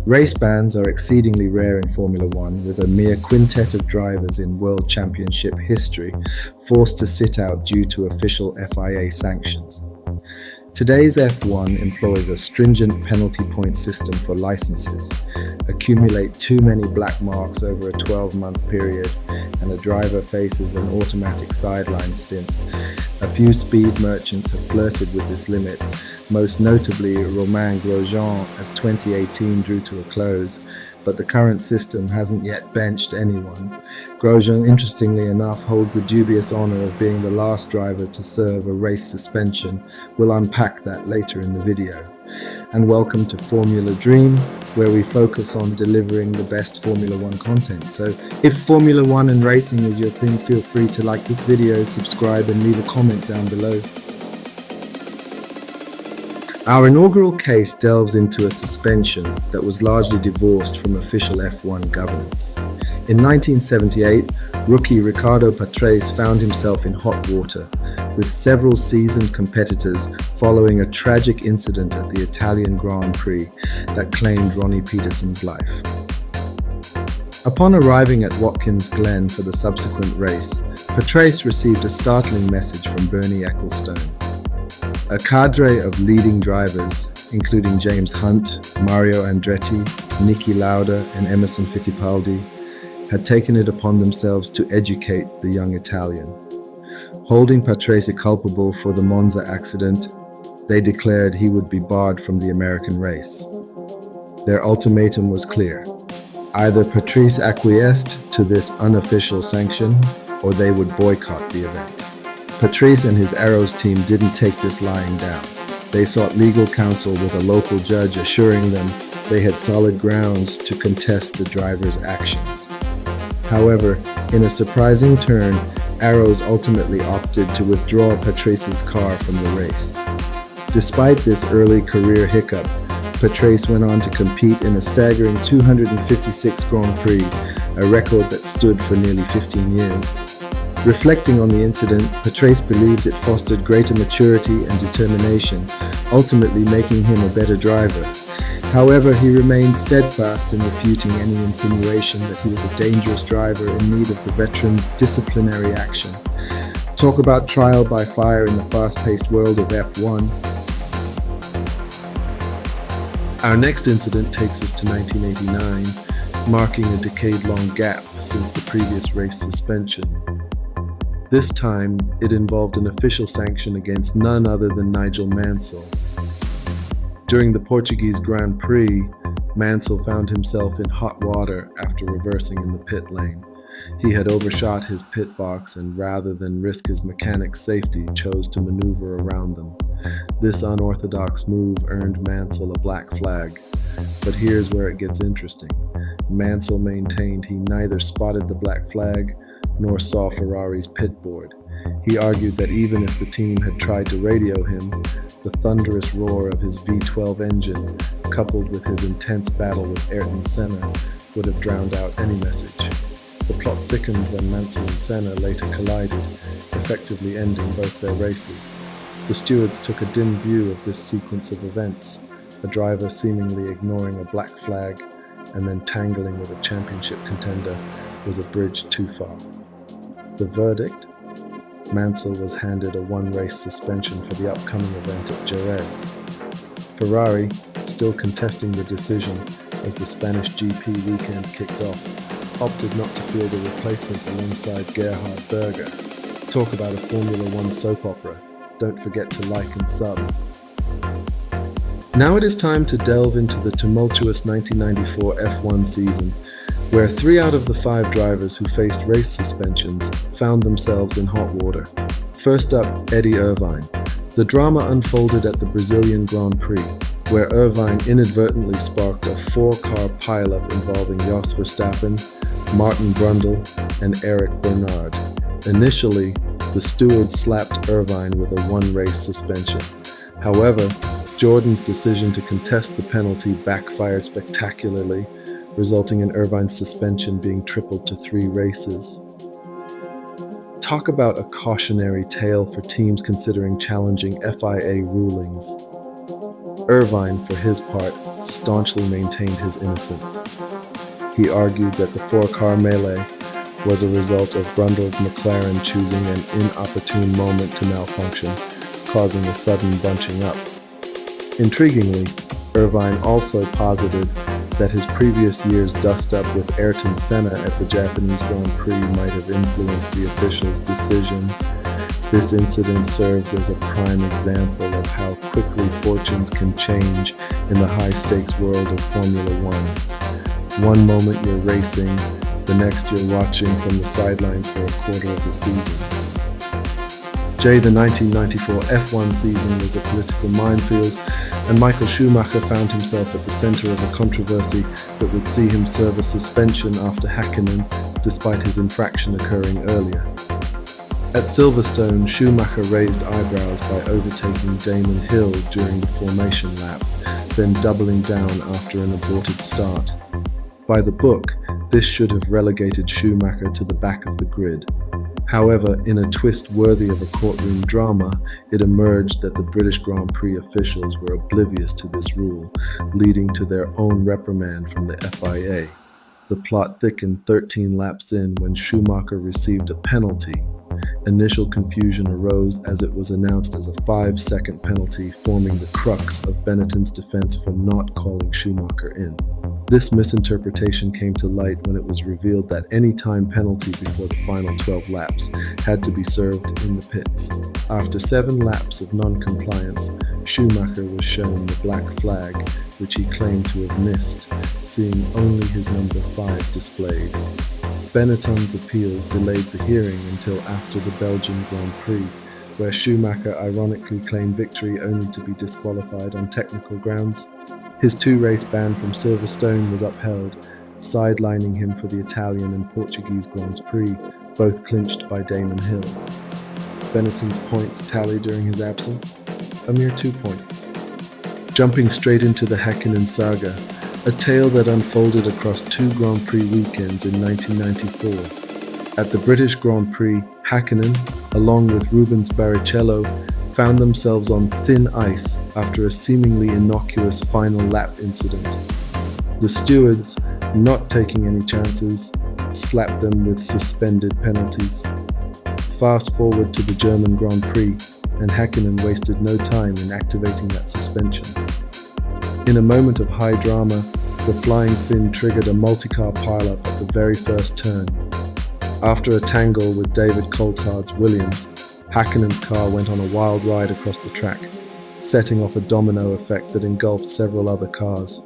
Race bans are exceedingly rare in Formula One, with a mere quintet of drivers in World Championship history forced to sit out due to official FIA sanctions. Today's F1 employs a stringent penalty point system for licenses, accumulate too many black marks over a 12-month period, and a driver faces an automatic sideline stint. A few speed merchants have flirted with this limit, most notably Romain Grosjean as 2018 drew to a close, but the current system hasn't yet benched anyone. Grosjean, interestingly enough, holds the dubious honor of being the last driver to serve a race suspension. We'll unpack that later in the video. And welcome to Formula Dream, where we focus on delivering the best Formula One content. So if Formula One and racing is your thing, feel free to like this video, subscribe and leave a comment down below. Our inaugural case delves into a suspension that was largely divorced from official F1 governance. In 1978, rookie Riccardo Patrese found himself in hot water, with several seasoned competitors following a tragic incident at the Italian Grand Prix that claimed Ronnie Peterson's life. Upon arriving at Watkins Glen for the subsequent race, Patrese received a startling message from Bernie Ecclestone. A cadre of leading drivers, including James Hunt, Mario Andretti, Niki Lauda and Emerson Fittipaldi, had taken it upon themselves to educate the young Italian. Holding Patrese culpable for the Monza accident, they declared he would be barred from the American race. Their ultimatum was clear. Either Patrese acquiesced to this unofficial sanction, or they would boycott the event. Patrese and his Arrows team didn't take this lying down. They sought legal counsel with a local judge assuring them they had solid grounds to contest the driver's actions. However, in a surprising turn, Arrows ultimately opted to withdraw Patrese's car from the race. Despite this early career hiccup, Patrese went on to compete in a staggering 256 Grand Prix, a record that stood for nearly 15 years. Reflecting on the incident, Patrese believes it fostered greater maturity and determination, ultimately making him a better driver. However, he remains steadfast in refuting any insinuation that he was a dangerous driver in need of the veteran's disciplinary action. Talk about trial by fire in the fast-paced world of F1. Our next incident takes us to 1989, marking a decade-long gap since the previous race suspension. This time, it involved an official sanction against none other than Nigel Mansell. During the Portuguese Grand Prix, Mansell found himself in hot water after reversing in the pit lane. He had overshot his pit box and rather than risk his mechanic's safety, chose to maneuver around them. This unorthodox move earned Mansell a black flag. But here's where it gets interesting. Mansell maintained he neither spotted the black flag nor saw Ferrari's pit board. He argued that even if the team had tried to radio him, the thunderous roar of his V12 engine, coupled with his intense battle with Ayrton Senna, would have drowned out any message. The plot thickened when Mansell and Senna later collided, effectively ending both their races. The stewards took a dim view of this sequence of events, a driver seemingly ignoring a black flag and then tangling with a championship contender was a bridge too far. The verdict? Mansell was handed a one-race suspension for the upcoming event at Jerez. Ferrari, still contesting the decision as the Spanish GP weekend kicked off, opted not to field a replacement alongside Gerhard Berger. Talk about a Formula One soap opera. Don't forget to like and sub. Now it is time to delve into the tumultuous 1994 F1 season, where 3 out of the 5 drivers who faced race suspensions found themselves in hot water. First up, Eddie Irvine. The drama unfolded at the Brazilian Grand Prix, where Irvine inadvertently sparked a 4-car pileup involving Jos Verstappen, Martin Brundle, and Eric Bernard. Initially, the steward slapped Irvine with a 1-race suspension. However, Jordan's decision to contest the penalty backfired spectacularly, resulting in Irvine's suspension being tripled to 3 races. Talk about a cautionary tale for teams considering challenging FIA rulings. Irvine, for his part, staunchly maintained his innocence. He argued that the four-car melee was a result of Brundle's McLaren choosing an inopportune moment to malfunction, causing a sudden bunching up. Intriguingly, Irvine also posited that his previous year's dust-up with Ayrton Senna at the Japanese Grand Prix might have influenced the official's decision. This incident serves as a prime example of how quickly fortunes can change in the high-stakes world of Formula One. One moment you're racing, the next you're watching from the sidelines for a quarter of the season. The 1994 F1 season was a political minefield, and Michael Schumacher found himself at the center of a controversy that would see him serve a suspension after Häkkinen, despite his infraction occurring earlier. At Silverstone, Schumacher raised eyebrows by overtaking Damon Hill during the formation lap, then doubling down after an aborted start. By the book, this should have relegated Schumacher to the back of the grid. However, in a twist worthy of a courtroom drama, it emerged that the British Grand Prix officials were oblivious to this rule, leading to their own reprimand from the FIA. The plot thickened 13 laps in when Schumacher received a penalty. Initial confusion arose as it was announced as a 5-second penalty, forming the crux of Benetton's defense for not calling Schumacher in. This misinterpretation came to light when it was revealed that any time penalty before the final 12 laps had to be served in the pits. After 7 laps of non-compliance, Schumacher was shown the black flag, which he claimed to have missed, seeing only his number 5 displayed. Benetton's appeal delayed the hearing until after the Belgian Grand Prix, where Schumacher ironically claimed victory only to be disqualified on technical grounds. His 2-race ban from Silverstone was upheld, sidelining him for the Italian and Portuguese Grand Prix, both clinched by Damon Hill. Benetton's points tally during his absence? A mere 2 points. Jumping straight into the Häkkinen saga, a tale that unfolded across 2 Grand Prix weekends in 1994. At the British Grand Prix, Häkkinen, along with Rubens Barrichello, found themselves on thin ice after a seemingly innocuous final lap incident. The stewards, not taking any chances, slapped them with suspended penalties. Fast forward to the German Grand Prix, and Häkkinen wasted no time in activating that suspension. In a moment of high drama, the flying Finn triggered a multi-car pileup at the very first turn. After a tangle with David Coulthard's Williams, Häkkinen's car went on a wild ride across the track, setting off a domino effect that engulfed several other cars.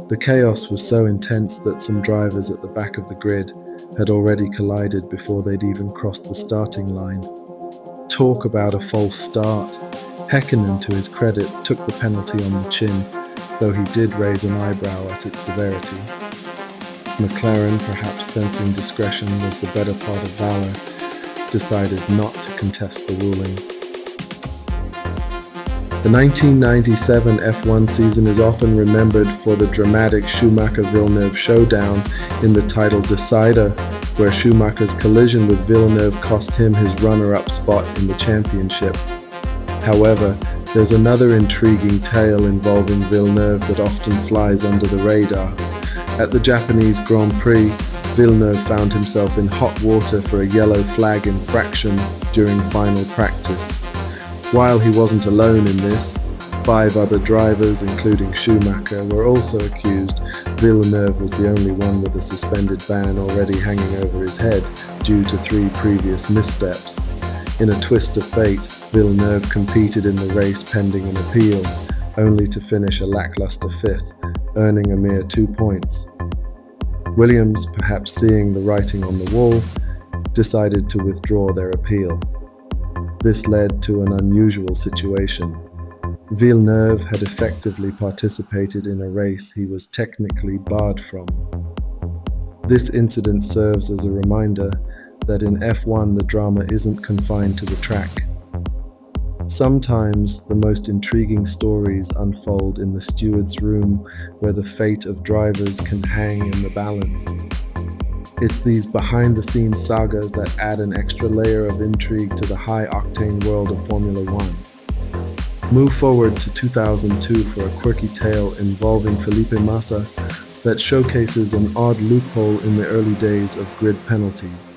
The chaos was so intense that some drivers at the back of the grid had already collided before they'd even crossed the starting line. Talk about a false start. Häkkinen, to his credit, took the penalty on the chin, though he did raise an eyebrow at its severity. McLaren, perhaps sensing discretion was the better part of valor, decided not to contest the ruling. The 1997 F1 season is often remembered for the dramatic Schumacher-Villeneuve showdown in the title decider, where Schumacher's collision with Villeneuve cost him his runner-up spot in the championship. However, there's another intriguing tale involving Villeneuve that often flies under the radar. At the Japanese Grand Prix, Villeneuve found himself in hot water for a yellow flag infraction during final practice. While he wasn't alone in this, 5 other drivers, including Schumacher, were also accused. Villeneuve was the only one with a suspended ban already hanging over his head due to 3 previous missteps. In a twist of fate, Villeneuve competed in the race pending an appeal, only to finish a lackluster 5th, earning a mere 2 points. Williams, perhaps seeing the writing on the wall, decided to withdraw their appeal. This led to an unusual situation. Villeneuve had effectively participated in a race he was technically barred from. This incident serves as a reminder that in F1 the drama isn't confined to the track. Sometimes the most intriguing stories unfold in the steward's room, where the fate of drivers can hang in the balance. It's these behind-the-scenes sagas that add an extra layer of intrigue to the high-octane world of Formula One. Move forward to 2002 for a quirky tale involving Felipe Massa that showcases an odd loophole in the early days of grid penalties.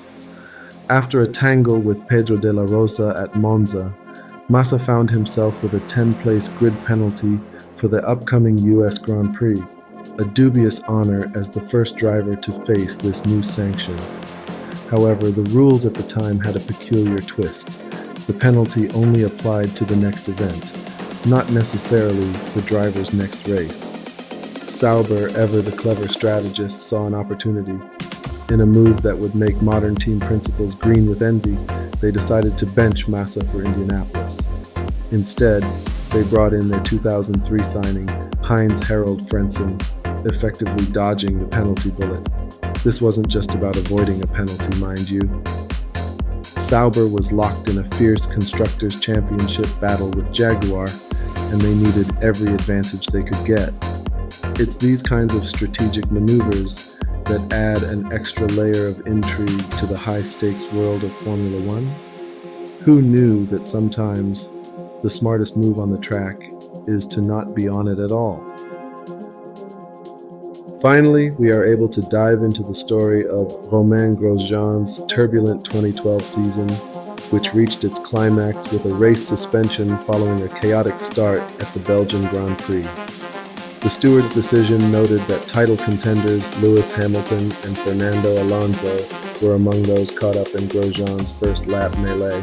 After a tangle with Pedro de la Rosa at Monza, Massa found himself with a 10th-place grid penalty for the upcoming US Grand Prix, a dubious honor as the first driver to face this new sanction. However, the rules at the time had a peculiar twist. The penalty only applied to the next event, not necessarily the driver's next race. Sauber, ever the clever strategist, saw an opportunity. In a move that would make modern team principals green with envy, they decided to bench Massa for Indianapolis. Instead, they brought in their 2003 signing, Heinz Harald Frentzen, effectively dodging the penalty bullet. This wasn't just about avoiding a penalty, mind you. Sauber was locked in a fierce Constructors' Championship battle with Jaguar, and they needed every advantage they could get. It's these kinds of strategic maneuvers that add an extra layer of intrigue to the high-stakes world of Formula One. Who knew that sometimes the smartest move on the track is to not be on it at all? Finally, we are able to dive into the story of Romain Grosjean's turbulent 2012 season, which reached its climax with a race suspension following a chaotic start at the Belgian Grand Prix. The steward's decision noted that title contenders Lewis Hamilton and Fernando Alonso were among those caught up in Grosjean's first lap melee.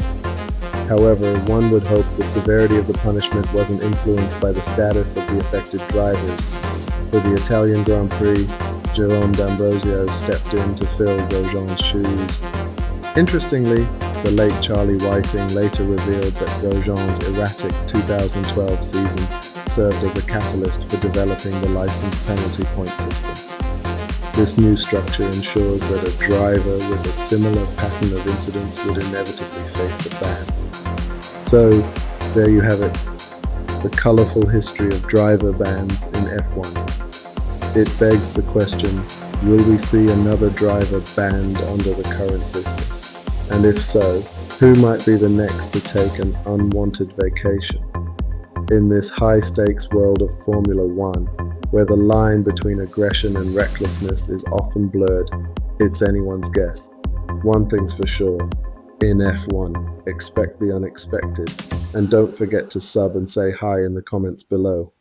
However, one would hope the severity of the punishment wasn't influenced by the status of the affected drivers. For the Italian Grand Prix, Jerome D'Ambrosio stepped in to fill Grosjean's shoes. Interestingly, the late Charlie Whiting later revealed that Grosjean's erratic 2012 season served as a catalyst for developing the license penalty point system. This new structure ensures that a driver with a similar pattern of incidents would inevitably face a ban. So, there you have it, the colourful history of driver bans in F1. It begs the question, will we see another driver banned under the current system? And if so, who might be the next to take an unwanted vacation? In this high-stakes world of Formula One, where the line between aggression and recklessness is often blurred, it's anyone's guess. One thing's for sure, in F1, expect the unexpected. And don't forget to sub and say hi in the comments below.